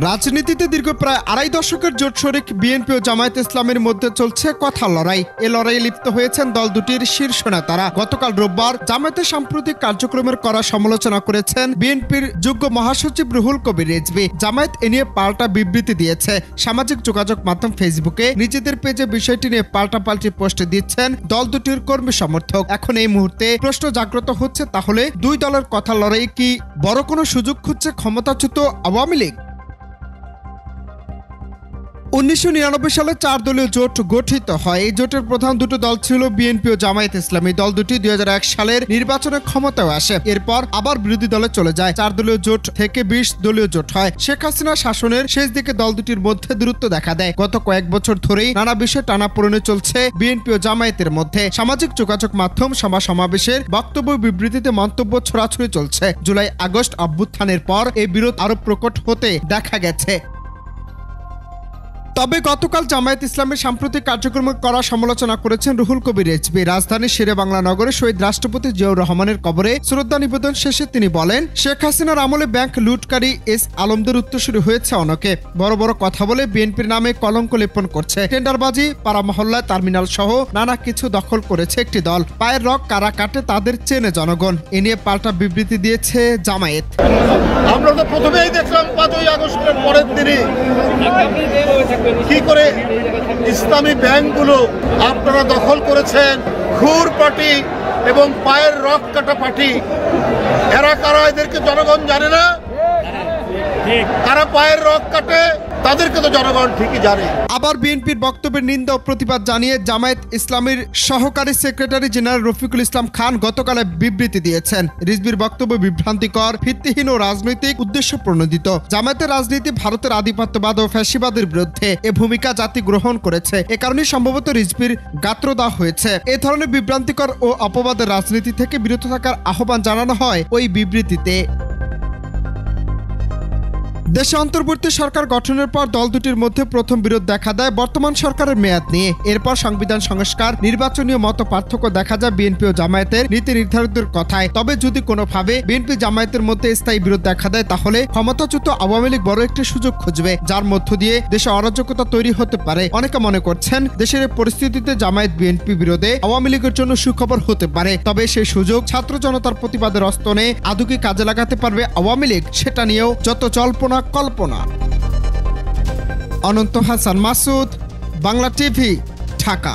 রাজনীতিতে দীর্ঘ প্রায় আড়াই দশকের জোট শরিক বিএনপি ও জামায়াত ইসলামের মধ্যে চলছে কথা লড়াই। এ লড়াইয়ে লিপ্ত হয়েছেন দল দুটির শীর্ষ নেতারা। গতকাল রোববার জামায়াতের সাম্প্রতিক কার্যক্রমের করা সমালোচনা করেছেন বিএনপির যুগ্ম মহাসচিব রুহুল কবির রিজভী। জামায়াত এ নিয়ে পাল্টা বিবৃতি দিয়েছে। সামাজিক যোগাযোগ মাধ্যম ফেসবুকে নিজেদের পেজে বিষয়টি নিয়ে পাল্টাপাল্টি পোস্ট দিচ্ছেন দল দুটির কর্মী সমর্থক। এখন এই মুহূর্তে প্রশ্ন জাগ্রত হচ্ছে, তাহলে দুই দলের কথা লড়াই কি বড় কোনো সুযোগ খুঁজছে ক্ষমতাচ্যুত আওয়ামী লীগ? 1999 সালে 4 দলীয় জোট গঠিত হয়। এই জোটের প্রধান দুটো দল ছিল বিএনপি ও জামায়াত ইসলামী। দল দুটি 2001 সালের নির্বাচনে ক্ষমতায় আসে, এরপর আবার বিরোধী দলে চলে যায়। 4 দলীয় জোট থেকে 20 দলীয় জোট হয়। শেখ হাসিনা শাসনের শেষ দিকে দল দুটির মধ্যে দূরত্ব দেখা দেয়। গত কয়েক বছর ধরেই নানা বিষয়ে টানাপোড়েনে চলছে বিএনপি ও জামায়াতের মধ্যে। সামাজিক যোগাযোগ মাধ্যম, সমাবেশের বক্তব্য, বিবৃতিতে মন্তব্য ছড়াছড়ি চলছে। জুলাই আগস্ট অভ্যুত্থানের পর এই বিরোধ আরো প্রকট হতে দেখা গেছে। তবে গতকাল জামায়াত ইসলামের সাম্প্রতিক কার্যক্রমে করা সমালোচনা করেছেন রুহুল কবির রিজভী। রাজধানীর শেরেবাংলা নগরে শহীদ রাষ্ট্রপতি জিয়াউর রহমানের কবরে শ্রদ্ধা নিবেদন শেষে তিনি বলেন, শেখ হাসিনার আমলে ব্যাংক লুটকারী এস আলমদের উত্তরসূরি হয়েছে অনেকে। বড় বড় কথা বলে বিএনপির নামে কলঙ্ক লেপন করছে। টেন্ডারবাজি, পাড়া মহল্লায় টার্মিনাল সহ নানা কিছু দখল করেছে একটি দল। পায়ের রগ কারা কাটে তাদের চেনে জনগণ। এ নিয়ে পাল্টা বিবৃতি দিয়েছে জামায়াত। আমরা তো প্রথমেই দেখলাম 5ই আগস্টের পরের দিনই কি করে ইসলামী ব্যাংকগুলো আপনারা দখল করেছেন। ঘুর পার্টি এবং পায়ের রক কাটা পার্টি, এরা কারা এদেরকে জনগণ জানে না? কারা পায়ের রক কাটে তাদেরকে তো জনগণ ঠিকই জানে। আবার বিএনপির বক্তব্যের নিন্দা ও প্রতিবাদ জানিয়ে জামায়াত ইসলামের সহকারী সেক্রেটারি জেনারেল রফিকুল ইসলাম খান গতকালে বিবৃতি দিয়েছেন। রিজভীর বক্তব্য বিভ্রান্তিকর, ভিত্তিহীন ও রাজনৈতিক উদ্দেশ্য প্রণোদিত। জামায়াতের রাজনীতি ভারতের আধিপত্যবাদ ও ফ্যাসিবাদের বিরুদ্ধে এ ভূমিকা জাতি গ্রহণ করেছে। এ কারণে সম্ভবত রিজভীর গাত্রদাহ হয়েছে। এ ধরনের বিভ্রান্তিকর ও অপবাদের রাজনীতি থেকে বিরত থাকার আহ্বান জানানো হয় ওই বিবৃতিতে। দেশে অন্তর্বর্তী সরকার গঠনের পর দল দুটির মধ্যে প্রথম বিরোধ দেখা দেয় বর্তমান সরকারের মেয়াদ নিয়ে। এরপর সংবিধান সংস্কার, নির্বাচনীয় মত পার্থক্য দেখা যায় বিএনপি ও জামায়াতের নীতি নির্ধারকদের কথায়। তবে যদি কোনোভাবে বিএনপি জামায়াতের মধ্যে স্থায়ী বিরোধ দেখা দেয়, তাহলে ক্ষমতাচ্যুত আওয়ামী লীগ বড় একটি সুযোগ খুঁজবে, যার মধ্য দিয়ে দেশে অরাজকতা তৈরি হতে পারে। অনেকে মনে করছেন, দেশের পরিস্থিতিতে জামায়াত বিএনপি বিরোধে আওয়ামী লীগের জন্য সুখবর হতে পারে। তবে সেই সুযোগ ছাত্র জনতার প্রতিবাদের অস্তনে আদৌ কি কাজে লাগাতে পারবে আওয়ামী লীগ, সেটা নিয়েও যত জল্পনা কল্পনা। অনন্ত হাসান মাসুদ, বাংলা টিভি, ঢাকা।